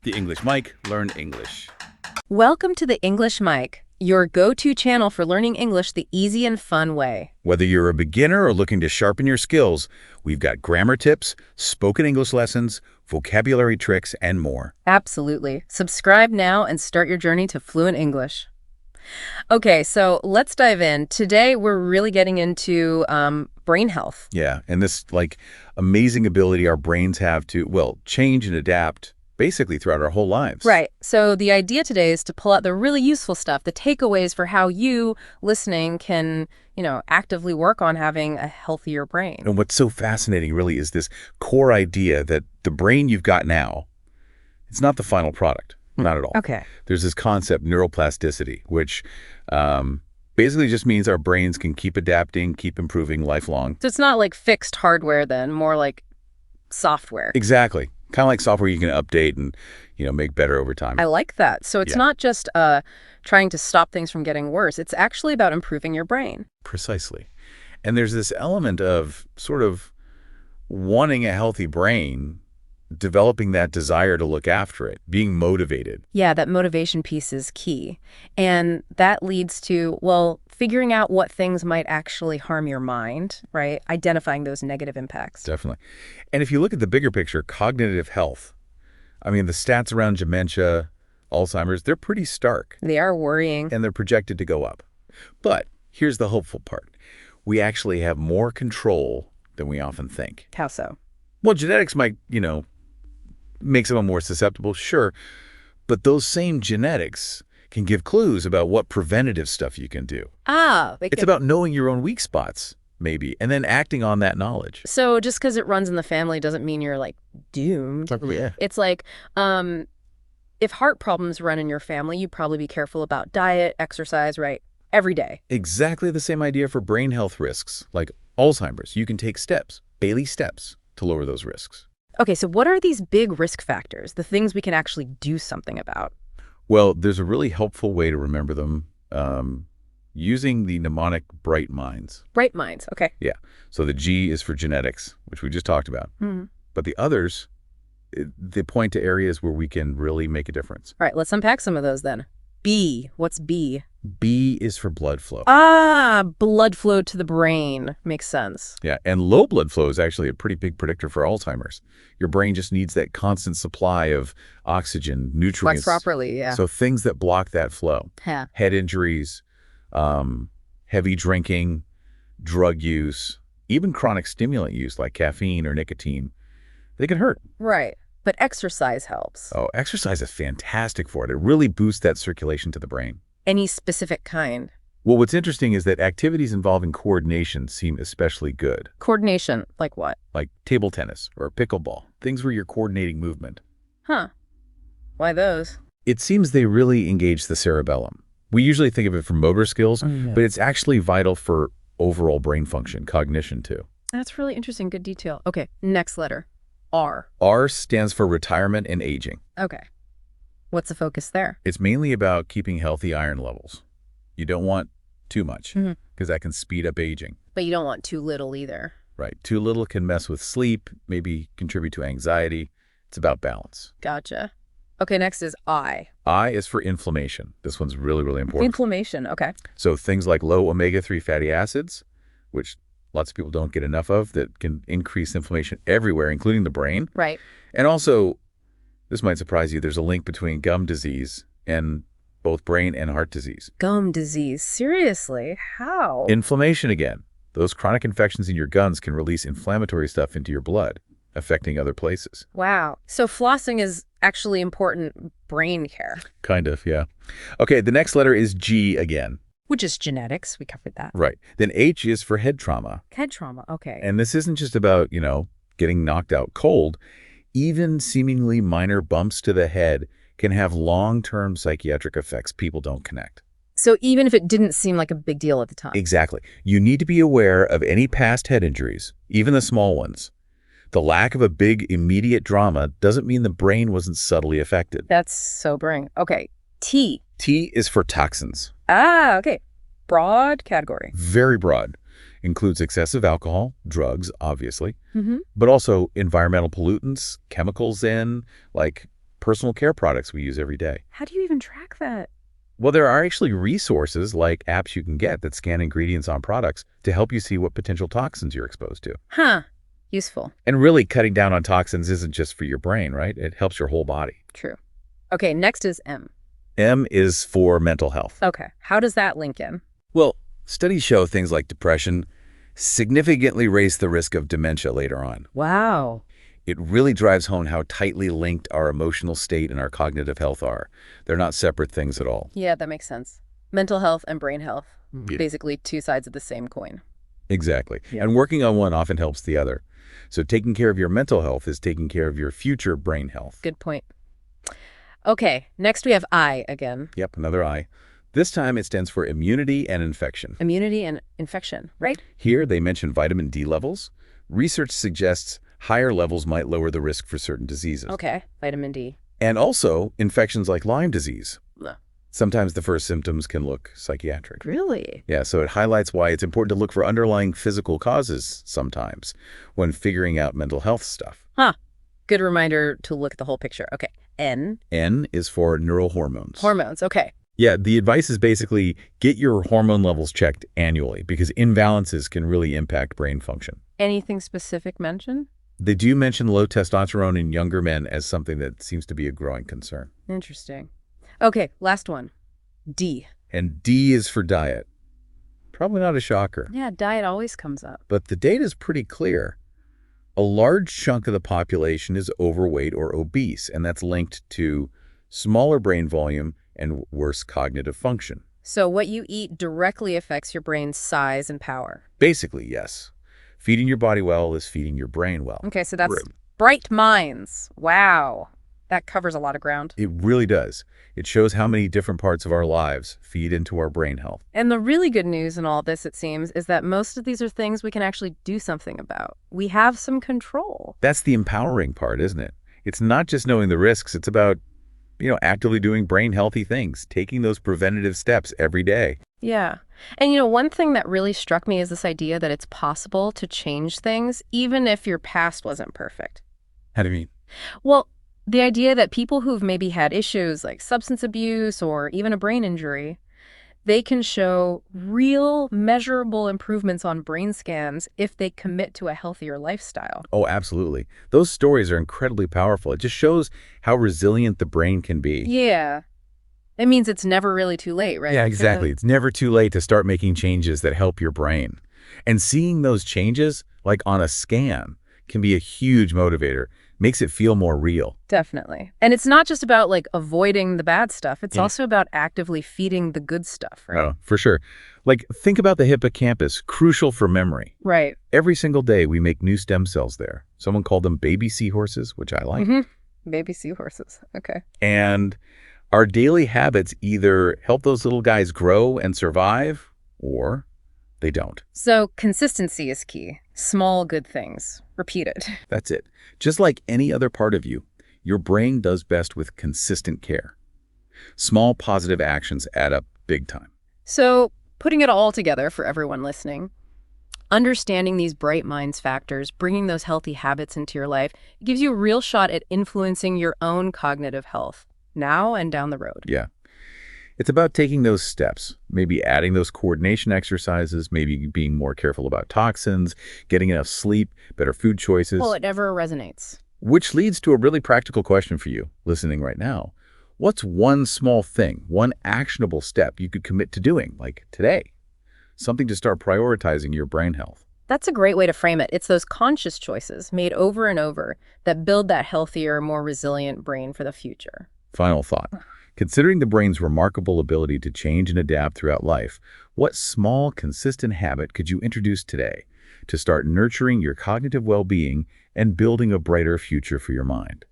The English Mic, learn English. Welcome to the English Mic, your go-to channel for learning English the easy and fun way. Whether you're a beginner or looking to sharpen your skills, we've got grammar tips, spoken English lessons, vocabulary tricks, and more. Absolutely. Subscribe now and start your journey to fluent English. Okay, so let's dive in. Today, we're really getting into brain health. Yeah, and this amazing ability our brains have to, change and adapt basically throughout our whole lives. Right. So the idea today is to pull out the really useful stuff, the takeaways for how you, listening, can, actively work on having a healthier brain. And what's so fascinating really is this core idea that the brain you've got now, it's not the final product. Not at all. Okay. There's this concept, neuroplasticity, which basically just means our brains can keep adapting, keep improving lifelong. So it's not like fixed hardware then, more like software. Exactly. Kind of like software you can update and, make better over time. I like that. So it's not just trying to stop things from getting worse. It's actually about improving your brain. Precisely. And there's this element of sort of wanting a healthy brain, developing that desire to look after it, being motivated. Yeah, that motivation piece is key. And that leads to, figuring out what things might actually harm your mind, right? Identifying those negative impacts. Definitely. And if you look at the bigger picture, cognitive health, the stats around dementia, Alzheimer's, they're pretty stark. They are worrying. And they're projected to go up. But here's the hopeful part. We actually have more control than we often think. How so? Well, genetics might, make someone more susceptible, sure. But those same genetics can give clues about what preventative stuff you can do. It's about knowing your own weak spots, maybe, and then acting on that knowledge. So just because it runs in the family doesn't mean you're, doomed. Yeah. It's like, if heart problems run in your family, you'd probably be careful about diet, exercise, right? Every day. Exactly the same idea for brain health risks, like Alzheimer's. You can take steps, Bailey steps, to lower those risks. Okay, so what are these big risk factors, the things we can actually do something about? Well, there's a really helpful way to remember them using the mnemonic Bright Minds. Bright Minds, okay. Yeah. So the G is for genetics, which we just talked about. Mm-hmm. But the others, they point to areas where we can really make a difference. All right, let's unpack some of those then. B, what's B? B is for blood flow. Blood flow to the brain. Makes sense. Yeah, and low blood flow is actually a pretty big predictor for Alzheimer's. Your brain just needs that constant supply of oxygen, nutrients. Works properly, yeah. So things that block that flow. Yeah. Head injuries, heavy drinking, drug use, even chronic stimulant use like caffeine or nicotine, they can hurt. Right. But exercise helps. Oh, exercise is fantastic for it. It really boosts that circulation to the brain. Any specific kind? Well, what's interesting is that activities involving coordination seem especially good. Coordination, like what? Like table tennis or pickleball, things where you're coordinating movement. Huh. Why those? It seems they really engage the cerebellum. We usually think of it for motor skills, but it's actually vital for overall brain function, cognition too. That's really interesting. Good detail. Okay, next letter. R. R stands for retirement and aging. Okay. What's the focus there? It's mainly about keeping healthy iron levels. You don't want too much because that can speed up aging. But you don't want too little either. Right. Too little can mess with sleep, maybe contribute to anxiety. It's about balance. Gotcha. Okay, next is I. I is for inflammation. This one's really, really important. Inflammation, okay. So things like low omega-3 fatty acids, which lots of people don't get enough of, that can increase inflammation everywhere, including the brain. Right. And also, this might surprise you, there's a link between gum disease and both brain and heart disease. Gum disease? Seriously? How? Inflammation again. Those chronic infections in your gums can release inflammatory stuff into your blood, affecting other places. Wow. So flossing is actually important brain care. Kind of, yeah. Okay, the next letter is G again. Which is genetics. We covered that. Right. Then H is for head trauma. Head trauma, okay. And this isn't just about, getting knocked out cold. Even seemingly minor bumps to the head can have long-term psychiatric effects people don't connect. So even if it didn't seem like a big deal at the time. Exactly. You need to be aware of any past head injuries, even the small ones. The lack of a big immediate drama doesn't mean the brain wasn't subtly affected. That's sobering. Okay. T. T is for toxins. Okay. Broad category. Very broad. Includes excessive alcohol, drugs, obviously, but also environmental pollutants, chemicals in, like personal care products we use every day. How do you even track that? Well, there are actually resources like apps you can get that scan ingredients on products to help you see what potential toxins you're exposed to. Huh. Useful. And really, cutting down on toxins isn't just for your brain, right? It helps your whole body. True. Okay, next is M. M is for mental health. Okay, how does that link in? Well, studies show things like depression significantly raise the risk of dementia later on. Wow. It really drives home how tightly linked our emotional state and our cognitive health are. They're not separate things at all. Yeah, that makes sense. Mental health and brain health, Yeah. basically two sides of the same coin. Exactly. Yeah. And working on one often helps the other. So taking care of your mental health is taking care of your future brain health. Good point. Okay, next we have I again. Yep, another I. This time it stands for immunity and infection. Immunity and infection, right? Here they mention vitamin D levels. Research suggests higher levels might lower the risk for certain diseases. Okay, vitamin D. And also infections like Lyme disease. Ugh. Sometimes the first symptoms can look psychiatric. Really? Yeah, so it highlights why it's important to look for underlying physical causes sometimes when figuring out mental health stuff. Huh. Good reminder to look at the whole picture. Okay, N. N is for neurohormones. Hormones, okay. Yeah, the advice is basically get your hormone levels checked annually because imbalances can really impact brain function. Anything specific mentioned? They do mention low testosterone in younger men as something that seems to be a growing concern. Interesting. Okay, last one. D. And D is for diet. Probably not a shocker. Yeah, diet always comes up. But the data is pretty clear. A large chunk of the population is overweight or obese, and that's linked to smaller brain volume and worse cognitive function. So what you eat directly affects your brain's size and power. Basically, yes. Feeding your body well is feeding your brain well. Okay, so that's bright minds. Wow. That covers a lot of ground. It really does. It shows how many different parts of our lives feed into our brain health. And the really good news in all this, it seems, is that most of these are things we can actually do something about. We have some control. That's the empowering part, isn't it? It's not just knowing the risks. It's about, actively doing brain healthy things, taking those preventative steps every day. Yeah. And one thing that really struck me is this idea that it's possible to change things even if your past wasn't perfect. How do you mean? Well, the idea that people who've maybe had issues like substance abuse or even a brain injury, they can show real measurable improvements on brain scans if they commit to a healthier lifestyle. Oh, absolutely. Those stories are incredibly powerful. It just shows how resilient the brain can be. Yeah. It means it's never really too late, right? Yeah, exactly. It's never too late to start making changes that help your brain. And seeing those changes, like on a scan, can be a huge motivator. Makes it feel more real. Definitely. And it's not just about avoiding the bad stuff. It's also about actively feeding the good stuff, right? Oh, for sure. Think about the hippocampus, crucial for memory. Right. Every single day we make new stem cells there. Someone called them baby seahorses, which I like. Mm-hmm. Baby seahorses. Okay. And our daily habits either help those little guys grow and survive, or they don't. So consistency is key. Small good things. Repeated. That's it. Just like any other part of you, your brain does best with consistent care. Small positive actions add up big time. So putting it all together for everyone listening, understanding these bright minds factors, bringing those healthy habits into your life, it gives you a real shot at influencing your own cognitive health now and down the road. Yeah. It's about taking those steps, maybe adding those coordination exercises, maybe being more careful about toxins, getting enough sleep, better food choices. Well, it never resonates. Which leads to a really practical question for you listening right now. What's one small thing, one actionable step you could commit to doing, like today? Something to start prioritizing your brain health. That's a great way to frame it. It's those conscious choices made over and over that build that healthier, more resilient brain for the future. Final thought. Considering the brain's remarkable ability to change and adapt throughout life, what small, consistent habit could you introduce today to start nurturing your cognitive well-being and building a brighter future for your mind?